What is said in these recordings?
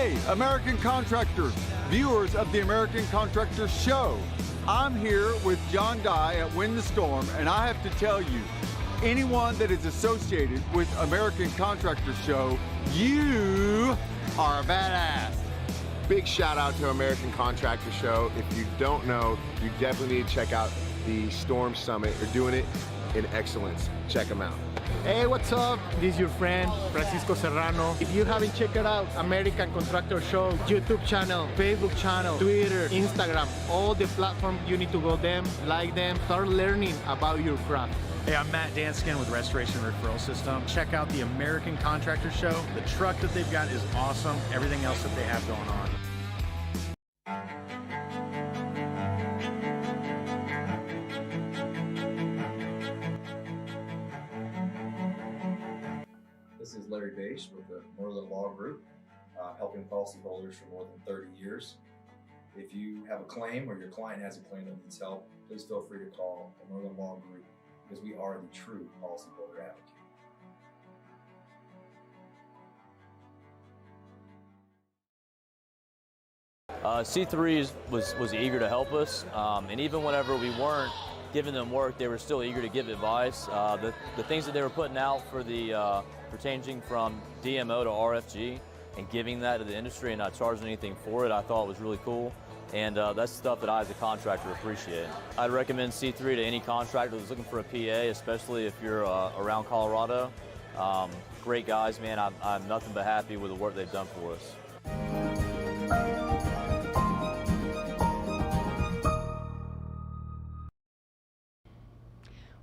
Hey, American contractors, viewers of the American Contractor Show. I'm here with John Dye at Win the Storm, and I have to tell you, anyone that is associated with American Contractor Show, you are a badass. Big shout out to American Contractor Show. If you don't know, you definitely need to check out the Storm Summit. They're doing it in excellence. Check them out. Hey, what's up? This is your friend, Francisco Serrano. If you haven't checked it out, American Contractor Show, YouTube channel, Facebook channel, Twitter, Instagram, all the platforms, you need to go them, like them, start learning about your craft. Hey, I'm Matt Danskin with Restoration Referral System. Check out the American Contractor Show. The truck that they've got is awesome. Everything else that they have going on. This is Larry Bache with the Merlin Law Group, helping policyholders for more than 30 years. If you have a claim or your client has a claim that needs help, please feel free to call the Merlin Law Group because we are the true policyholder advocate. C3 was eager to help us, and even whenever we weren't giving them work, they were still eager to give advice. The things that they were putting out for the for changing from DMO to RFG and giving that to the industry and not charging anything for it, I thought was really cool. And that's stuff that I as a contractor appreciate. I'd recommend C3 to any contractor that's looking for a PA, especially if you're around Colorado. Great guys, man. I'm nothing but happy with the work they've done for us.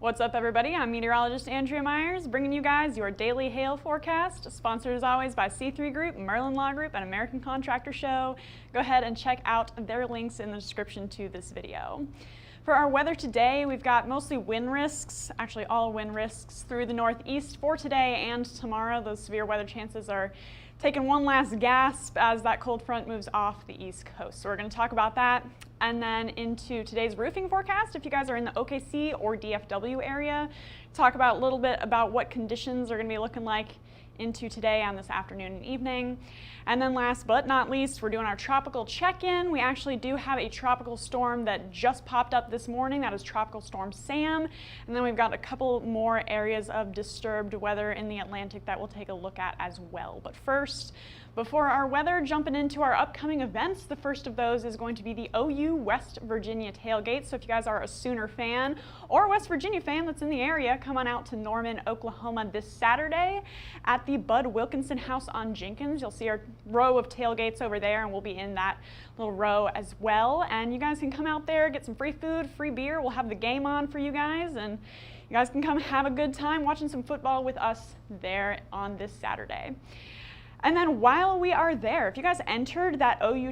What's up, everybody? I'm meteorologist Andrea Myers, bringing you guys your daily hail forecast, sponsored as always by C3 Group, Merlin Law Group, and American Contractor Show. Go ahead and check out their links in the description to this video. For our weather today, we've got mostly wind risks, actually all wind risks through the northeast for today and tomorrow. Those severe weather chances are taking one last gasp as that cold front moves off the east coast. So we're going to talk about that. And then into today's roofing forecast, if you guys are in the OKC or DFW area, talk about a little bit about what conditions are going to be looking like into today and this afternoon and evening. And then last but not least, we're doing our tropical check-in. We actually do have a tropical storm that just popped up this morning. That is Tropical Storm Sam. And then we've got a couple more areas of disturbed weather in the Atlantic that we'll take a look at as well. But first, before our weather, jumping into our upcoming events, the first of those is going to be the OU West Virginia tailgate. So if you guys are a Sooner fan or a West Virginia fan that's in the area, come on out to Norman, Oklahoma this Saturday at the Bud Wilkinson House on Jenkins. You'll see our row of tailgates over there, and we'll be in that little row as well. And you guys can come out there, get some free food, free beer. We'll have the game on for you guys, and you guys can come have a good time watching some football with us there on this Saturday. And then while we are there, if you guys entered that OU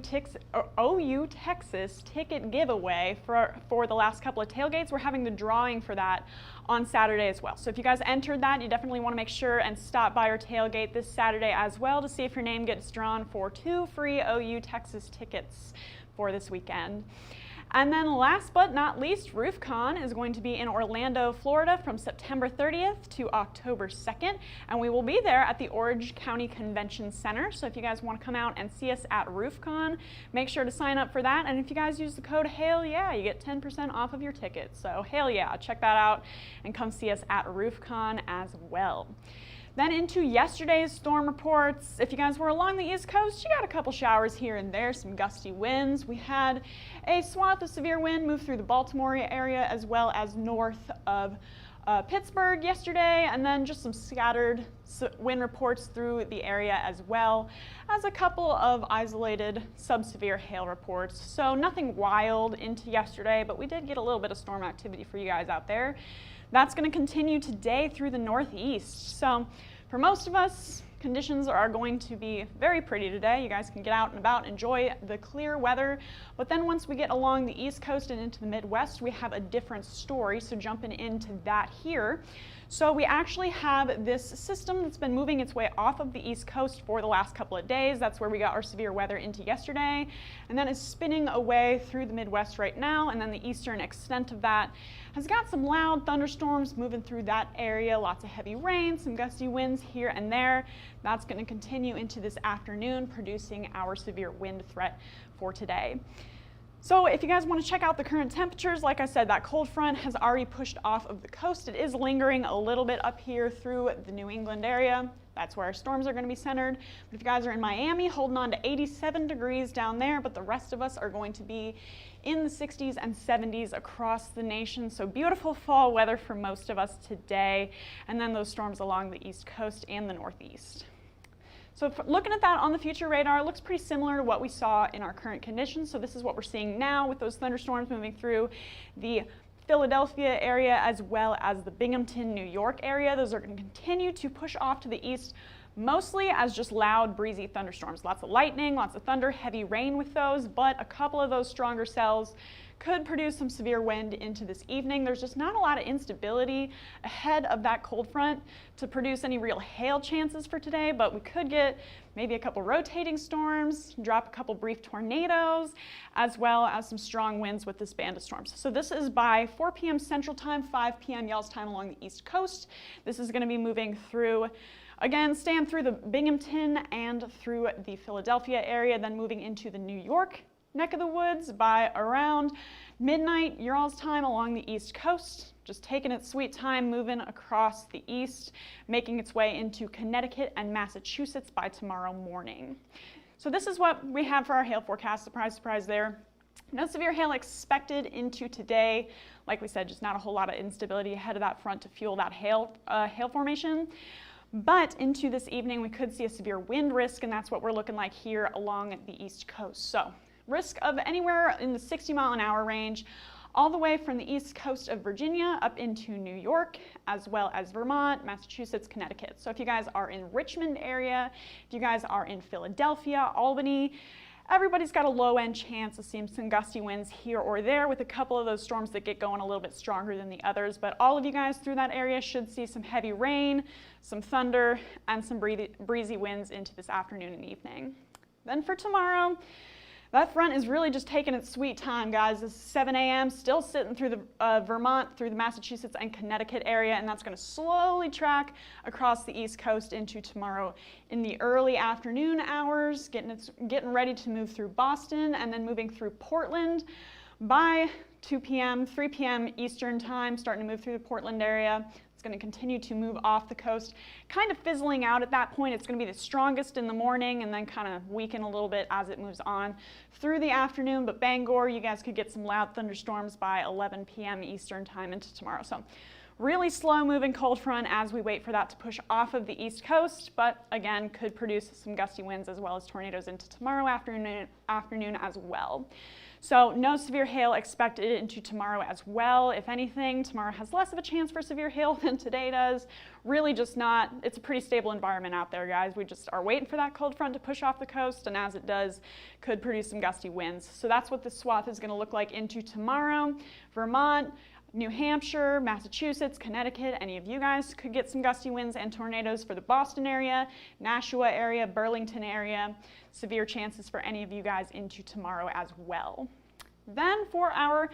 Texas ticket giveaway for the last couple of tailgates, we're having the drawing for that on Saturday as well. So if you guys entered that, you definitely want to make sure and stop by our tailgate this Saturday as well to see if your name gets drawn for 2 free OU Texas tickets for this weekend. And then last but not least, RoofCon is going to be in Orlando, Florida from September 30th to October 2nd. And we will be there at the Orange County Convention Center. So if you guys want to come out and see us at RoofCon, make sure to sign up for that. And if you guys use the code HAILYEAH, you get 10% off of your ticket. So hail yeah, check that out and come see us at RoofCon as well. Then into yesterday's storm reports. If you guys were along the East Coast, you got a couple showers here and there, some gusty winds. We had a swath of severe wind move through the Baltimore area as well as north of Pittsburgh yesterday, and then just some scattered wind reports through the area as well as a couple of isolated sub-severe hail reports. So nothing wild into yesterday, but we did get a little bit of storm activity for you guys out there. That's going to continue today through the northeast. So for most of us, conditions are going to be very pretty today. You guys can get out and about, enjoy the clear weather. But then once we get along the East Coast and into the Midwest, we have a different story. So jumping into that here. So we actually have this system that's been moving its way off of the East Coast for the last couple of days. That's where we got our severe weather into yesterday. And then it's spinning away through the Midwest right now, and then the eastern extent of that has got some loud thunderstorms moving through that area, lots of heavy rain, some gusty winds here and there. That's going to continue into this afternoon, producing our severe wind threat for today. So if you guys want to check out the current temperatures, like I said, that cold front has already pushed off of the coast. It is lingering a little bit up here through the New England area. That's where our storms are going to be centered. But if you guys are in Miami, holding on to 87 degrees down there, but the rest of us are going to be in the 60s and 70s across the nation. So beautiful fall weather for most of us today. And then those storms along the East Coast and the Northeast. So looking at that on the future radar, it looks pretty similar to what we saw in our current conditions. So this is what we're seeing now with those thunderstorms moving through the Philadelphia area as well as the Binghamton, New York area. Those are going to continue to push off to the east, mostly as just loud, breezy thunderstorms. Lots of lightning, lots of thunder, heavy rain with those, but a couple of those stronger cells could produce some severe wind into this evening. There's just not a lot of instability ahead of that cold front to produce any real hail chances for today, but we could get maybe a couple rotating storms, drop a couple brief tornadoes, as well as some strong winds with this band of storms. So this is by 4 p.m. Central Time, 5 p.m. y'all's time along the East Coast. This is going to be moving through, again, staying through the Binghamton and through the Philadelphia area, then moving into the New York neck of the woods by around midnight your all's time along the East Coast, just taking its sweet time moving across the east, making its way into Connecticut and Massachusetts by tomorrow morning. So this is what we have for our hail forecast. Surprise, surprise there. No severe hail expected into today. Like we said, just not a whole lot of instability ahead of that front to fuel that hail formation. But into this evening, we could see a severe wind risk, and that's what we're looking like here along the East Coast. So risk of anywhere in the 60-mile-an-hour range, all the way from the east coast of Virginia up into New York, as well as Vermont, Massachusetts, Connecticut. So if you guys are in Richmond area, if you guys are in Philadelphia, Albany, everybody's got a low-end chance of seeing some gusty winds here or there, with a couple of those storms that get going a little bit stronger than the others. But all of you guys through that area should see some heavy rain, some thunder, and some breezy winds into this afternoon and evening. Then for tomorrow, that front is really just taking its sweet time, guys. It's 7 a.m., still sitting through the Vermont, through the Massachusetts and Connecticut area, and that's going to slowly track across the East Coast into tomorrow in the early afternoon hours, getting ready to move through Boston and then moving through Portland by 2 p.m., 3 p.m. Eastern time, starting to move through the Portland area. It's going to continue to move off the coast, kind of fizzling out at that point. It's going to be the strongest in the morning and then kind of weaken a little bit as it moves on through the afternoon. But Bangor, you guys could get some loud thunderstorms by 11 p.m. Eastern time into tomorrow. So really slow moving cold front as we wait for that to push off of the East Coast, but again, could produce some gusty winds as well as tornadoes into tomorrow afternoon as well. So no severe hail expected into tomorrow as well. If anything, tomorrow has less of a chance for severe hail than today does. Really just not, it's a pretty stable environment out there, guys. We just are waiting for that cold front to push off the coast, and as it does, could produce some gusty winds. So that's what this swath is going to look like into tomorrow. Vermont, New Hampshire, Massachusetts, Connecticut, any of you guys could get some gusty winds and tornadoes for the Boston area, Nashua area, Burlington area. Severe chances for any of you guys into tomorrow as well. Then for our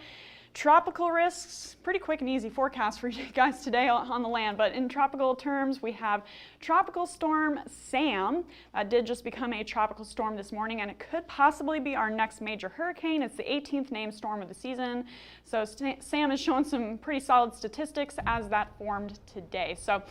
tropical risks, pretty quick and easy forecast for you guys today on the land, but in tropical terms, we have Tropical Storm Sam. That did just become a tropical storm this morning, and it could possibly be our next major hurricane. It's the 18th named storm of the season. So Sam is showing some pretty solid statistics as that formed today. So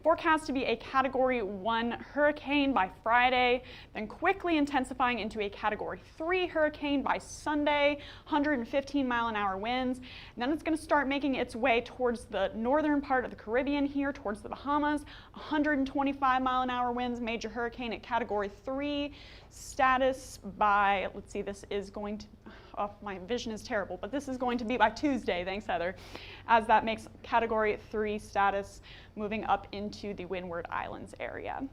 forecast to be a Category 1 hurricane by Friday, then quickly intensifying into a Category 3 hurricane by Sunday, 115-mile-an-hour winds. And then it's going to start making its way towards the northern part of the Caribbean here, towards the Bahamas, 125-mile-an-hour winds, major hurricane at Category 3 status by, let's see, this is going to, oh, my vision is terrible, but this is going to be by Tuesday, thanks Heather, as that makes Category 3 status moving up into the Windward Islands area.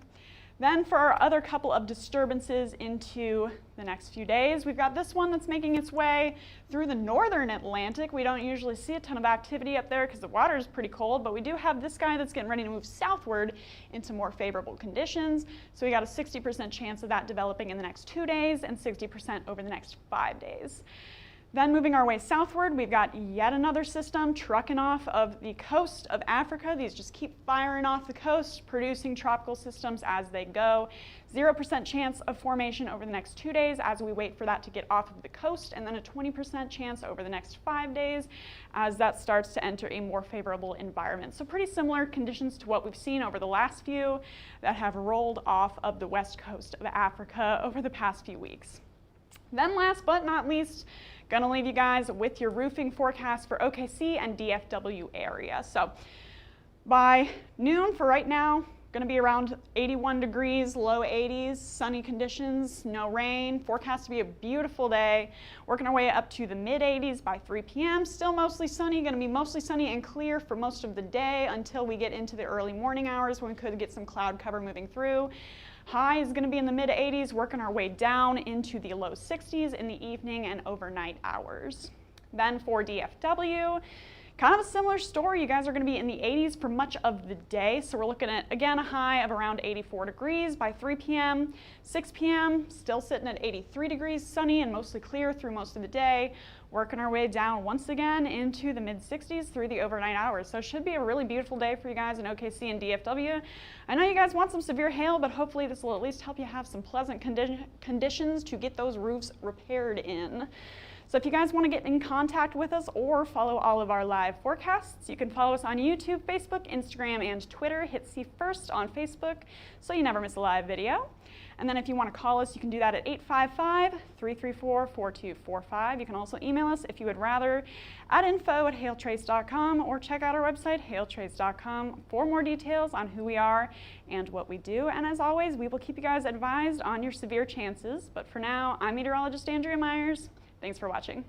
Then for our other couple of disturbances into the next few days, we've got this one that's making its way through the northern Atlantic. We don't usually see a ton of activity up there because the water is pretty cold, but we do have this guy that's getting ready to move southward into more favorable conditions. So we got a 60% chance of that developing in the next 2 days and 60% over the next 5 days. Then moving our way southward, we've got yet another system trucking off of the coast of Africa. These just keep firing off the coast, producing tropical systems as they go. 0% chance of formation over the next 2 days as we wait for that to get off of the coast, and then a 20% chance over the next 5 days as that starts to enter a more favorable environment. So pretty similar conditions to what we've seen over the last few that have rolled off of the west coast of Africa over the past few weeks. Then last but not least, gonna leave you guys with your roofing forecast for OKC and DFW area. So by noon for right now, gonna be around 81 degrees, low 80s, sunny conditions, no rain. Forecast to be a beautiful day. Working our way up to the mid 80s by 3 p.m. Still mostly sunny, gonna be mostly sunny and clear for most of the day until we get into the early morning hours when we could get some cloud cover moving through. High is going to be in the mid 80s, working our way down into the low 60s in the evening and overnight hours. Then for DFW, kind of a similar story. You guys are going to be in the 80s for much of the day. So we're looking at, again, a high of around 84 degrees by 3 p.m. 6 p.m., still sitting at 83 degrees, sunny and mostly clear through most of the day. Working our way down once again into the mid 60s through the overnight hours. So it should be a really beautiful day for you guys in OKC and DFW. I know you guys want some severe hail, but hopefully this will at least help you have some pleasant conditions to get those roofs repaired in. So if you guys want to get in contact with us or follow all of our live forecasts, you can follow us on YouTube, Facebook, Instagram, and Twitter. Hit See First on Facebook so you never miss a live video. And then if you want to call us, you can do that at 855-334-4245. You can also email us if you would rather at info@hailtrace.com or check out our website, hailtrace.com, for more details on who we are and what we do. And as always, we will keep you guys advised on your severe chances. But for now, I'm meteorologist Andrea Myers. Thanks for watching.